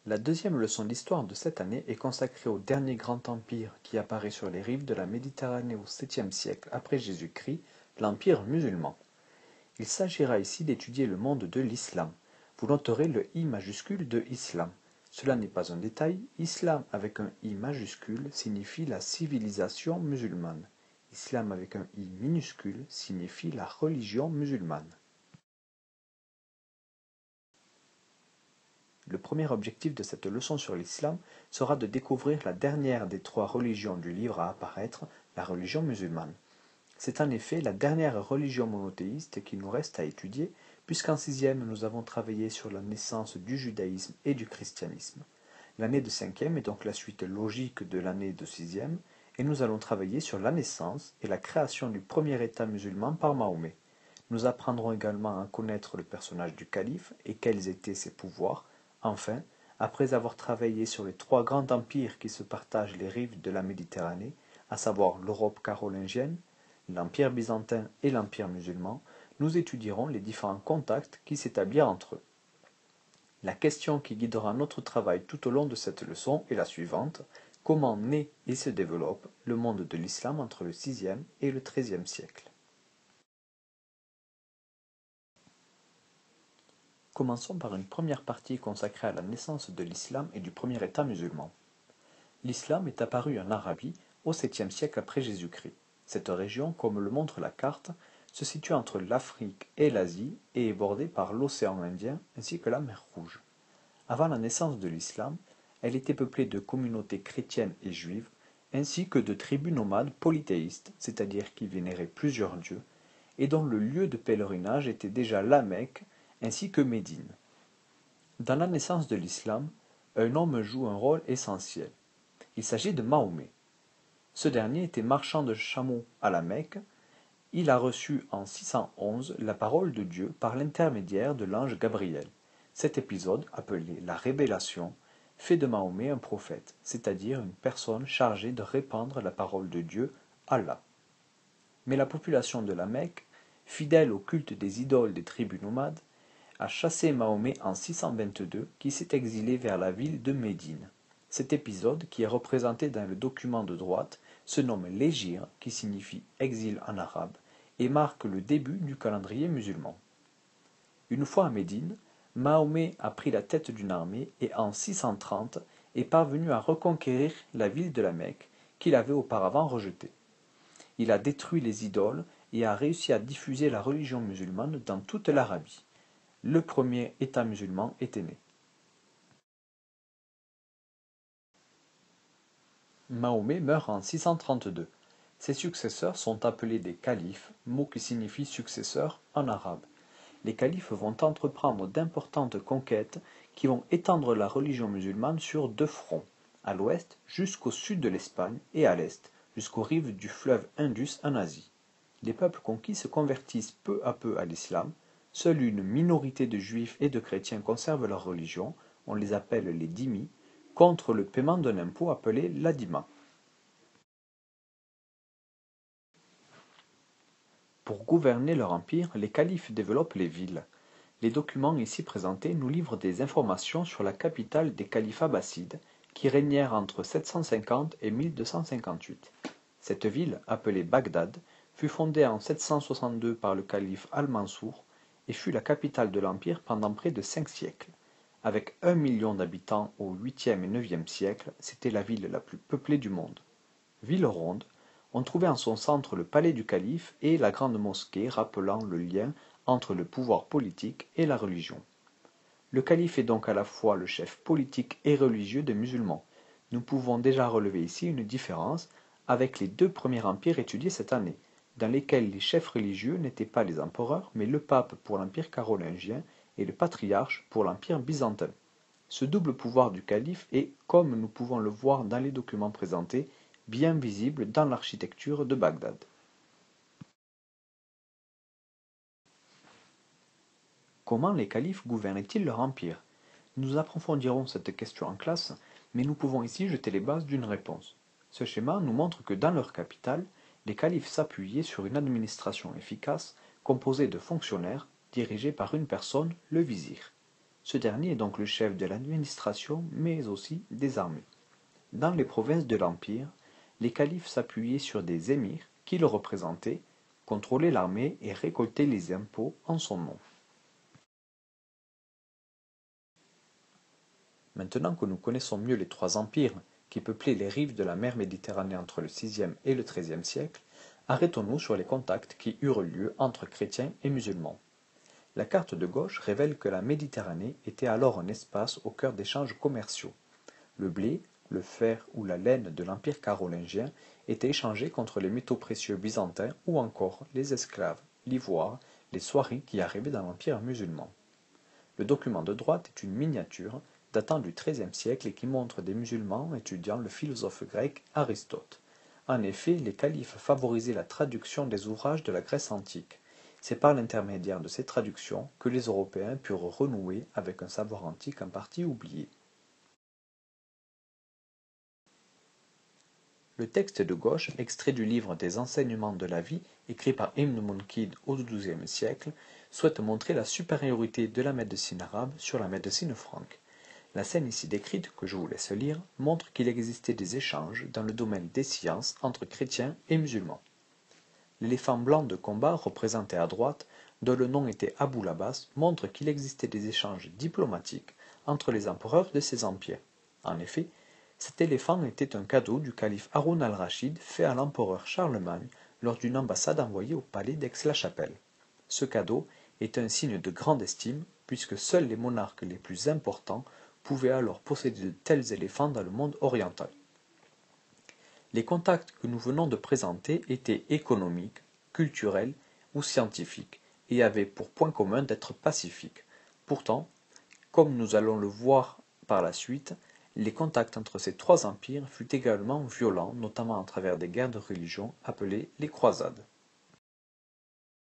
La deuxième leçon d'histoire de cette année est consacrée au dernier grand empire qui apparaît sur les rives de la Méditerranée au 7e siècle après Jésus-Christ, l'Empire musulman. Il s'agira ici d'étudier le monde de l'islam. Vous noterez le I majuscule de islam. Cela n'est pas un détail, islam avec un I majuscule signifie la civilisation musulmane. Islam avec un I minuscule signifie la religion musulmane. Le premier objectif de cette leçon sur l'islam sera de découvrir la dernière des trois religions du livre à apparaître, la religion musulmane. C'est en effet la dernière religion monothéiste qu'il nous reste à étudier, puisqu'en sixième nous avons travaillé sur la naissance du judaïsme et du christianisme. L'année de cinquième est donc la suite logique de l'année de sixième, et nous allons travailler sur la naissance et la création du premier État musulman par Mahomet. Nous apprendrons également à connaître le personnage du calife et quels étaient ses pouvoirs. Enfin, après avoir travaillé sur les trois grands empires qui se partagent les rives de la Méditerranée, à savoir l'Europe carolingienne, l'Empire byzantin et l'Empire musulman, nous étudierons les différents contacts qui s'établirent entre eux. La question qui guidera notre travail tout au long de cette leçon est la suivante: comment naît et se développe le monde de l'islam entre le 6e et le 13e siècle? Commençons par une première partie consacrée à la naissance de l'islam et du premier État musulman. L'islam est apparu en Arabie au 7e siècle après Jésus-Christ. Cette région, comme le montre la carte, se situe entre l'Afrique et l'Asie et est bordée par l'océan Indien ainsi que la mer Rouge. Avant la naissance de l'islam, elle était peuplée de communautés chrétiennes et juives, ainsi que de tribus nomades polythéistes, c'est-à-dire qui vénéraient plusieurs dieux, et dont le lieu de pèlerinage était déjà la Mecque, ainsi que Médine. Dans la naissance de l'islam, un homme joue un rôle essentiel. Il s'agit de Mahomet. Ce dernier était marchand de chameaux à la Mecque. Il a reçu en 611 la parole de Dieu par l'intermédiaire de l'ange Gabriel. Cet épisode, appelé la révélation, fait de Mahomet un prophète, c'est-à-dire une personne chargée de répandre la parole de Dieu, Allah. Mais la population de la Mecque, fidèle au culte des idoles des tribus nomades, a chassé Mahomet en 622 qui s'est exilé vers la ville de Médine. Cet épisode, qui est représenté dans le document de droite, se nomme l'Hégire, qui signifie exil en arabe, et marque le début du calendrier musulman. Une fois à Médine, Mahomet a pris la tête d'une armée et en 630 est parvenu à reconquérir la ville de la Mecque qu'il avait auparavant rejetée. Il a détruit les idoles et a réussi à diffuser la religion musulmane dans toute l'Arabie. Le premier État musulman était né. Mahomet meurt en 632. Ses successeurs sont appelés des califes, mot qui signifie successeur en arabe. Les califes vont entreprendre d'importantes conquêtes qui vont étendre la religion musulmane sur deux fronts, à l'ouest jusqu'au sud de l'Espagne et à l'est jusqu'aux rives du fleuve Indus en Asie. Les peuples conquis se convertissent peu à peu à l'islam. Seule une minorité de juifs et de chrétiens conservent leur religion, on les appelle les dhimmis, contre le paiement d'un impôt appelé l'adima. Pour gouverner leur empire, les califes développent les villes. Les documents ici présentés nous livrent des informations sur la capitale des califes abbassides, qui régnèrent entre 750 et 1258. Cette ville, appelée Bagdad, fut fondée en 762 par le calife Al-Mansour et fut la capitale de l'empire pendant près de 5 siècles. Avec 1 million d'habitants au 8e et 9e siècle, c'était la ville la plus peuplée du monde. Ville ronde, on trouvait en son centre le palais du calife et la grande mosquée rappelant le lien entre le pouvoir politique et la religion. Le calife est donc à la fois le chef politique et religieux des musulmans. Nous pouvons déjà relever ici une différence avec les deux premiers empires étudiés cette année, dans lesquels les chefs religieux n'étaient pas les empereurs, mais le pape pour l'empire carolingien et le patriarche pour l'empire byzantin. Ce double pouvoir du calife est, comme nous pouvons le voir dans les documents présentés, bien visible dans l'architecture de Bagdad. Comment les califes gouvernaient-ils leur empire? Nous approfondirons cette question en classe, mais nous pouvons ici jeter les bases d'une réponse. Ce schéma nous montre que dans leur capitale, les califes s'appuyaient sur une administration efficace composée de fonctionnaires dirigés par une personne, le vizir. Ce dernier est donc le chef de l'administration, mais aussi des armées. Dans les provinces de l'Empire, les califes s'appuyaient sur des émirs qui le représentaient, contrôlaient l'armée et récoltaient les impôts en son nom. Maintenant que nous connaissons mieux les trois empires qui peuplaient les rives de la mer Méditerranée entre le VIe et le XIIIe siècle, arrêtons-nous sur les contacts qui eurent lieu entre chrétiens et musulmans. La carte de gauche révèle que la Méditerranée était alors un espace au cœur d'échanges commerciaux. Le blé, le fer ou la laine de l'Empire carolingien étaient échangés contre les métaux précieux byzantins ou encore les esclaves, l'ivoire, les soieries qui arrivaient dans l'Empire musulman. Le document de droite est une miniature datant du XIIIe siècle et qui montre des musulmans étudiant le philosophe grec Aristote. En effet, les califes favorisaient la traduction des ouvrages de la Grèce antique. C'est par l'intermédiaire de ces traductions que les Européens purent renouer avec un savoir antique en partie oublié. Le texte de gauche, extrait du livre des Enseignements de la vie, écrit par Ibn Munkid au XIIe siècle, souhaite montrer la supériorité de la médecine arabe sur la médecine franque. La scène ici décrite, que je vous laisse lire, montre qu'il existait des échanges dans le domaine des sciences entre chrétiens et musulmans. L'éléphant blanc de combat représenté à droite, dont le nom était Abou Labas, montre qu'il existait des échanges diplomatiques entre les empereurs de ces empires. En effet, cet éléphant était un cadeau du calife Haroun al-Rachid fait à l'empereur Charlemagne lors d'une ambassade envoyée au palais d'Aix-la-Chapelle. Ce cadeau est un signe de grande estime, puisque seuls les monarques les plus importants pouvaient alors posséder de tels éléphants dans le monde oriental. Les contacts que nous venons de présenter étaient économiques, culturels ou scientifiques, et avaient pour point commun d'être pacifiques. Pourtant, comme nous allons le voir par la suite, les contacts entre ces trois empires furent également violents, notamment à travers des guerres de religion appelées les croisades.